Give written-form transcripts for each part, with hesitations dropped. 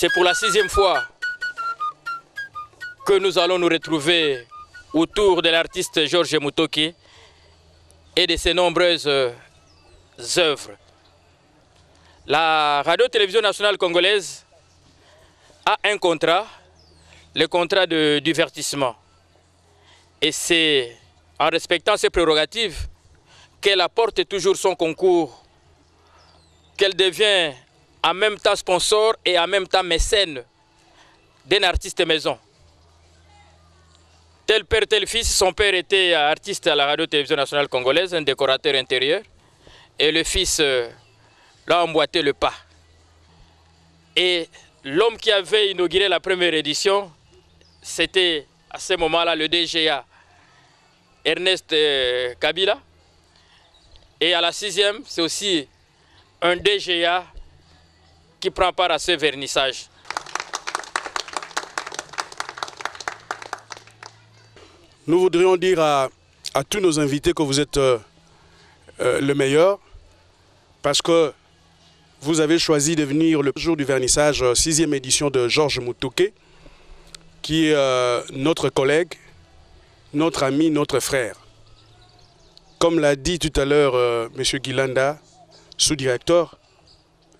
C'est pour la 6e fois que nous allons nous retrouver autour de l'artiste Georges Mutoki et de ses nombreuses œuvres. La Radio-Télévision nationale congolaise a un contrat, le contrat de divertissement. Et c'est en respectant ses prérogatives qu'elle apporte toujours son concours, qu'elle devient en même temps sponsor et en même temps mécène d'un artiste maison. Tel père, tel fils, son père était artiste à la Radio-Télévision nationale congolaise, un décorateur intérieur, et le fils l'a emboîté le pas. Et l'homme qui avait inauguré la première édition, c'était à ce moment-là le DGA, Ernest Kabila. Et à la 6e, c'est aussi un DGA qui prend part à ce vernissage. Nous voudrions dire à tous nos invités que vous êtes le meilleur, parce que vous avez choisi de venir le jour du vernissage, 6e édition de Georges Mutoki, qui est notre collègue, notre ami, notre frère. Comme l'a dit tout à l'heure M. Guilanda, sous-directeur,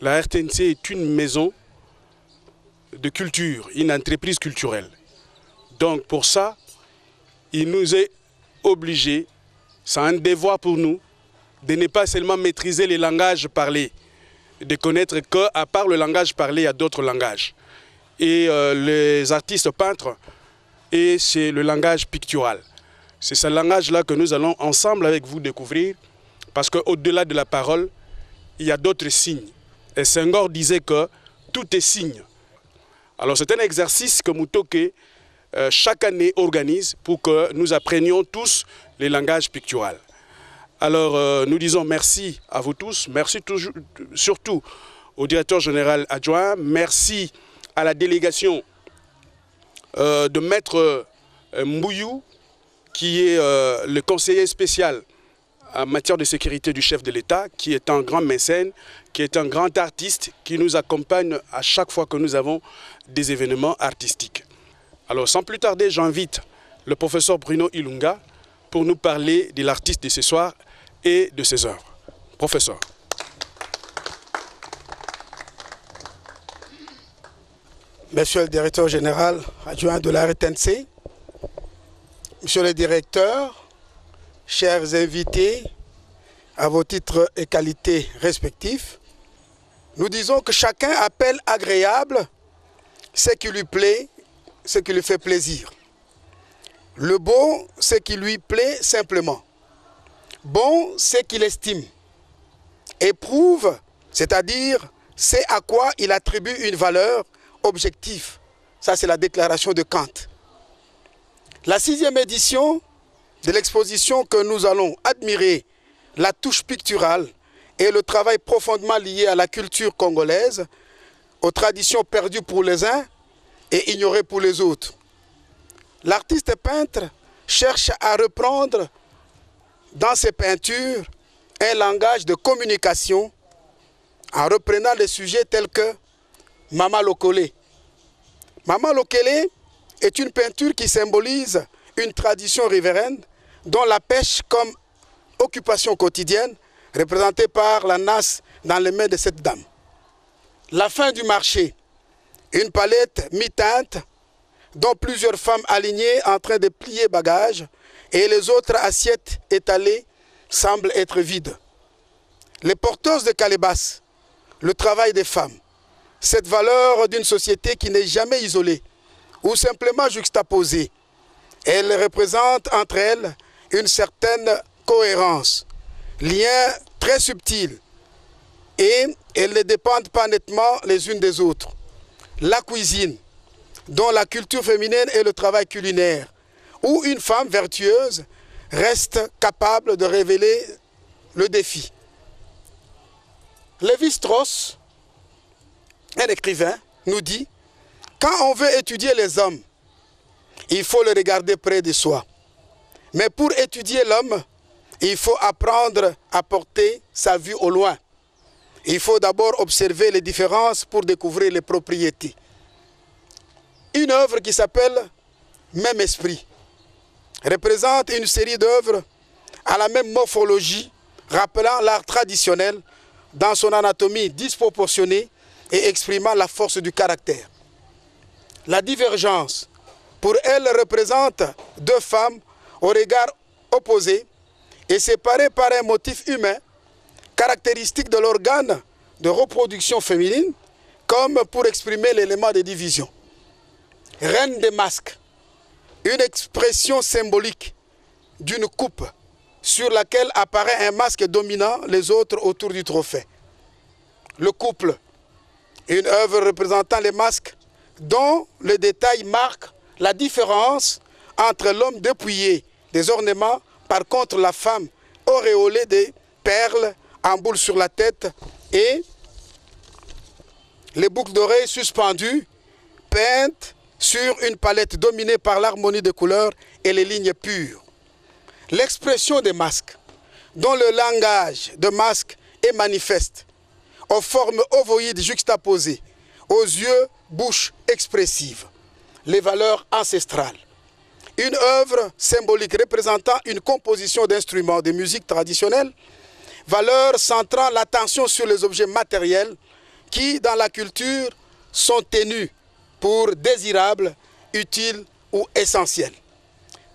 la RTNC est une maison de culture, une entreprise culturelle. Donc pour ça, il nous est obligé, c'est un devoir pour nous, de ne pas seulement maîtriser les langages parlés, de connaître qu'à part le langage parlé, il y a d'autres langages. Et les artistes peintres, et c'est le langage pictural. C'est ce langage-là que nous allons ensemble avec vous découvrir, parce qu'au-delà de la parole, il y a d'autres signes. Et Senghor disait que tout est signe. Alors c'est un exercice que Mutoki chaque année organise pour que nous apprenions tous les langages picturaux. Alors nous disons merci à vous tous, merci surtout au directeur général adjoint, merci à la délégation de Maître Mbouyou, qui est le conseiller spécial en matière de sécurité du chef de l'État, qui est un grand mécène, qui est un grand artiste, qui nous accompagne à chaque fois que nous avons des événements artistiques. Alors sans plus tarder, j'invite le professeur Bruno Ilunga pour nous parler de l'artiste de ce soir et de ses œuvres. Professeur. Monsieur le directeur général adjoint de la RTNC, Monsieur le directeur, chers invités, à vos titres et qualités respectifs, nous disons que chacun appelle agréable ce qui lui plaît, ce qui lui fait plaisir. Le beau, ce qui lui plaît simplement. Bon, ce qu'il estime. Éprouve, c'est-à-dire c'est à quoi il attribue une valeur objective. Ça, c'est la déclaration de Kant. La 6e édition de l'exposition que nous allons admirer, la touche picturale et le travail profondément lié à la culture congolaise, aux traditions perdues pour les uns et ignorées pour les autres. L'artiste peintre cherche à reprendre dans ses peintures un langage de communication en reprenant des sujets tels que Mama Lokole. Mama Lokole est une peinture qui symbolise une tradition riveraine dont la pêche comme occupation quotidienne représentée par la nasse dans les mains de cette dame. La fin du marché, une palette mi-teinte dont plusieurs femmes alignées en train de plier bagages et les autres assiettes étalées semblent être vides. Les porteuses de calebasses, le travail des femmes, cette valeur d'une société qui n'est jamais isolée ou simplement juxtaposée. Elle représente entre elles une certaine cohérence, lien très subtil, et elles ne dépendent pas nettement les unes des autres. La cuisine, dont la culture féminine et le travail culinaire, où une femme vertueuse reste capable de révéler le défi. Lévi-Strauss, un écrivain, nous dit « Quand on veut étudier les hommes, il faut le regarder près de soi. Mais pour étudier l'homme, il faut apprendre à porter sa vue au loin. Il faut d'abord observer les différences pour découvrir les propriétés. une œuvre qui s'appelle Même Esprit représente une série d'œuvres à la même morphologie, rappelant l'art traditionnel dans son anatomie disproportionnée et exprimant la force du caractère. La divergence, pour elle, représente deux femmes au regard opposé et séparées par un motif humain caractéristique de l'organe de reproduction féminine, comme pour exprimer l'élément de division. Reine des masques, une expression symbolique d'une coupe sur laquelle apparaît un masque dominant les autres autour du trophée. Le couple, une œuvre représentant les masques dont le détail marque la différence entre l'homme dépouillé des ornements, par contre la femme auréolée des perles en boule sur la tête et les boucles d'oreilles suspendues, peintes sur une palette dominée par l'harmonie des couleurs et les lignes pures. L'expression des masques, dont le langage de masque est manifeste, aux formes ovoïdes juxtaposées, aux yeux, bouche expressive, les valeurs ancestrales. Une œuvre symbolique représentant une composition d'instruments de musique traditionnelle, valeurs centrant l'attention sur les objets matériels qui, dans la culture, sont tenus pour désirables, utiles ou essentiels.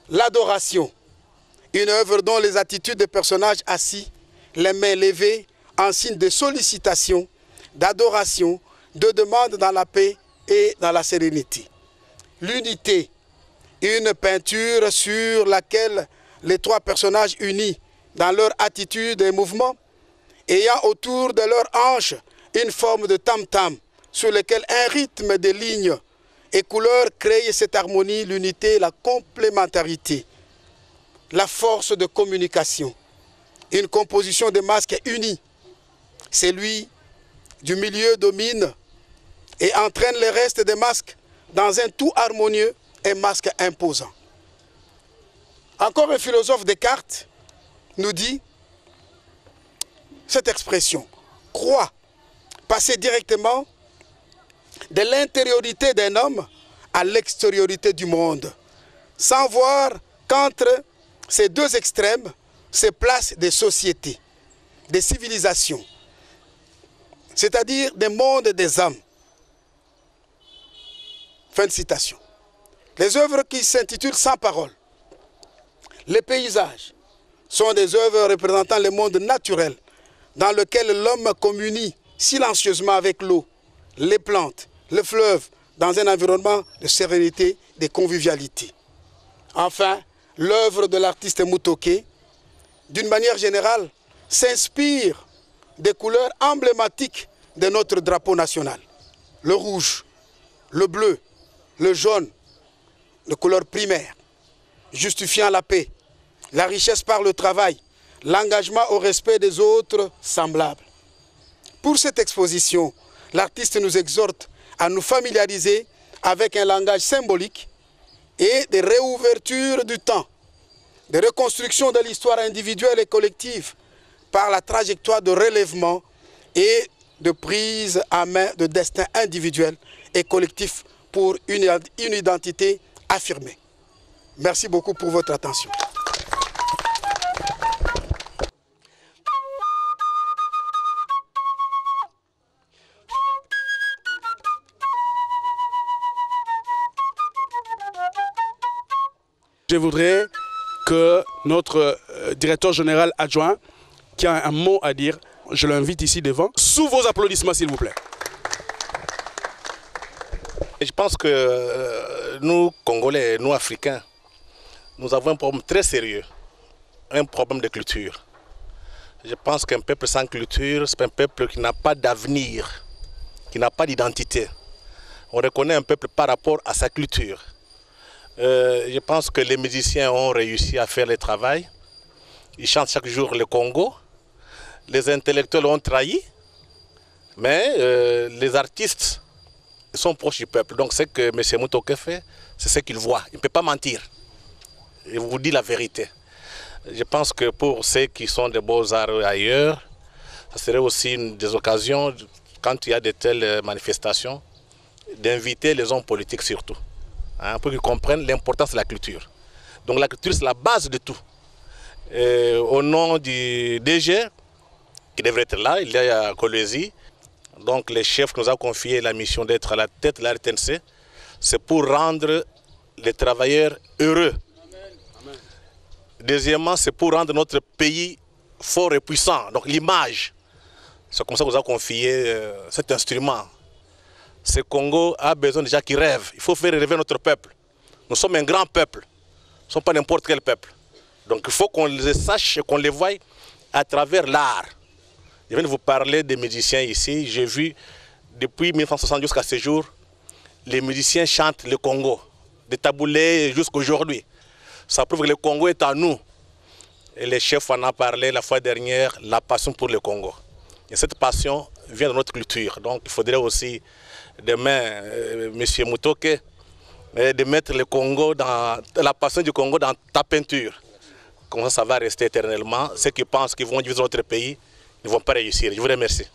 L'adoration, une œuvre dont les attitudes des personnages assis, les mains levées, en signe de sollicitation, d'adoration, de demande dans la paix et dans la sérénité. L'unité, une peinture sur laquelle les trois personnages unis dans leur attitude et mouvement, ayant autour de leurs hanches une forme de tam-tam sur lequel un rythme de lignes et couleurs crée cette harmonie, l'unité, la complémentarité, la force de communication. Une composition de masques unis. Celui du milieu domine et entraîne le reste des masques dans un tout harmonieux et masque imposant. Encore un philosophe Descartes nous dit cette expression, croit passer directement de l'intériorité d'un homme à l'extériorité du monde, sans voir qu'entre ces deux extrêmes se placent des sociétés, des civilisations, c'est-à-dire des mondes des hommes. Fin de citation. Les œuvres qui s'intitulent Sans parole, les paysages, sont des œuvres représentant le monde naturel dans lequel l'homme communie silencieusement avec l'eau, les plantes, le fleuve, dans un environnement de sérénité, de convivialité. Enfin, l'œuvre de l'artiste Mutoke, d'une manière générale, s'inspire des couleurs emblématiques de notre drapeau national. Le rouge, le bleu, le jaune, les couleurs primaires, justifiant la paix, la richesse par le travail, l'engagement au respect des autres semblables. Pour cette exposition, l'artiste nous exhorte à nous familiariser avec un langage symbolique et de réouverture du temps, de reconstruction de l'histoire individuelle et collective par la trajectoire de relèvement et de prise en main de destin individuel et collectif pour une identité affirmée. Merci beaucoup pour votre attention. Je voudrais que notre directeur général adjoint, qui a un mot à dire, je l'invite ici devant, sous vos applaudissements s'il vous plaît. Je pense que nous, Congolais, nous, Africains, nous avons un problème très sérieux, un problème de culture. Je pense qu'un peuple sans culture, c'est un peuple qui n'a pas d'avenir, qui n'a pas d'identité. On reconnaît un peuple par rapport à sa culture. Je pense que les musiciens ont réussi à faire le travail. Ils chantent chaque jour le Congo. Les intellectuels ont trahi, mais les artistes sont proches du peuple. Donc ce que M. Mutoke fait, c'est ce qu'il voit. Il ne peut pas mentir. Il vous dit la vérité. Je pense que pour ceux qui sont des beaux-arts ailleurs, ce serait aussi des occasions, quand il y a de telles manifestations, d'inviter les hommes politiques surtout, hein, pour qu'ils comprennent l'importance de la culture. Donc la culture, c'est la base de tout. Au nom du DG, qui devrait être là, il y a Kolwezi. Donc les chefs qui nous ont confié la mission d'être à la tête de la RTNC, c'est pour rendre les travailleurs heureux. Amen. Deuxièmement, c'est pour rendre notre pays fort et puissant. Donc l'image, c'est comme ça qu'on nous a confié cet instrument. Ce Congo a besoin de gens qui rêvent. Il faut faire rêver notre peuple. Nous sommes un grand peuple. Nous ne sommes pas n'importe quel peuple. Donc il faut qu'on les sache et qu'on les voie à travers l'art. Je viens de vous parler des musiciens ici. J'ai vu depuis 1960 jusqu'à ce jour, les musiciens chantent le Congo, de Taboulé jusqu'à aujourd'hui. Ça prouve que le Congo est à nous. Et les chefs en ont parlé la fois dernière, la passion pour le Congo. Et cette passion vient de notre culture. Donc il faudrait aussi demain, M. Mutoke, de mettre le Congo dans la passion du Congo dans ta peinture. Comme ça va rester éternellement. Ceux qui pensent qu'ils vont diviser notre pays ne vont pas réussir. Je vous remercie.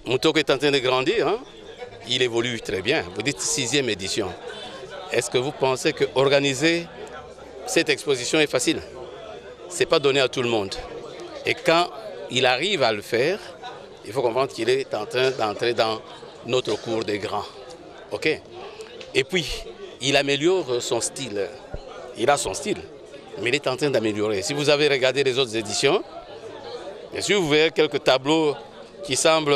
Mutoke est en train de grandir, hein? Il évolue très bien. Vous dites 6e édition. Est-ce que vous pensez qu'organiser cette exposition est facile? Ce n'est pas donné à tout le monde. Et quand il arrive à le faire, il faut comprendre qu'il est en train d'entrer dans notre cour des grands. OK? Et puis, il améliore son style. Il a son style, mais il est en train d'améliorer. Si vous avez regardé les autres éditions, bien sûr, vous verrez quelques tableaux qui semblent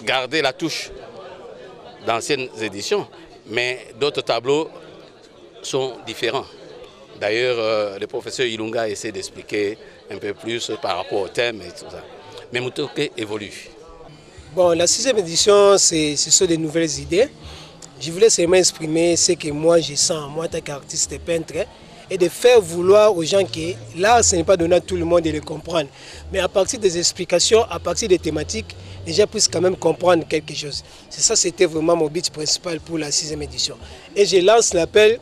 garder la touche d'anciennes éditions, mais d'autres tableaux sont différents. D'ailleurs, le professeur Ilunga essaie d'expliquer un peu plus par rapport au thème et tout ça. Mais Mutoke évolue. Bon, la 6e édition, ce sont des nouvelles idées. Je voulais seulement exprimer ce que moi je sens, moi en tant qu'artiste et peintre, et de faire vouloir aux gens que l'art, ce n'est pas donné à tout le monde de le comprendre. Mais à partir des explications, à partir des thématiques, les gens puissent quand même comprendre quelque chose. C'est ça, c'était vraiment mon but principal pour la 6e édition. Et je lance l'appel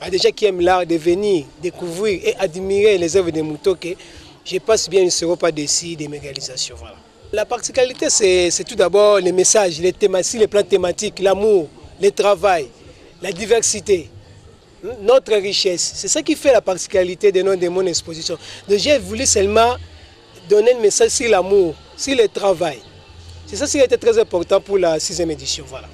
à des gens qui aiment l'art de venir découvrir et admirer les œuvres de Mutoke. Je pense bien, ils ne seront pas déçus de mes réalisations. Voilà. La particularité, c'est tout d'abord les messages, les thématiques, les plans thématiques, l'amour, le travail, la diversité, notre richesse. C'est ça qui fait la particularité de mon exposition. Donc j'ai voulu seulement donner un message sur l'amour, sur le travail. C'est ça qui a été très important pour la 6e édition. Voilà.